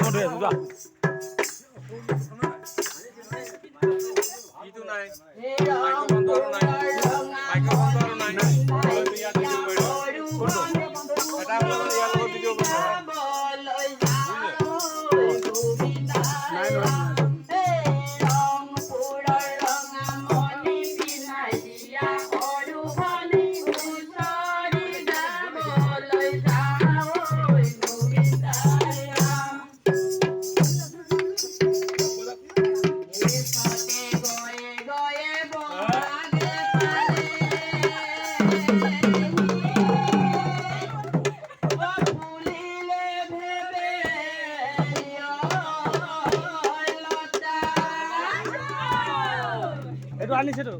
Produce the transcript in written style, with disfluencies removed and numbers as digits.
কামত হৈ আছো যোৱা ইটো নাই মাইক্ৰফোনটো আৰু নাই মাইক্ৰফোনটো আৰু নাই ইয়াত ভিডিঅ' কৰি এটা হ'লে মানে ইয়াৰ লগত ভিডিঅ' কৰিব এইটো আনিছেতো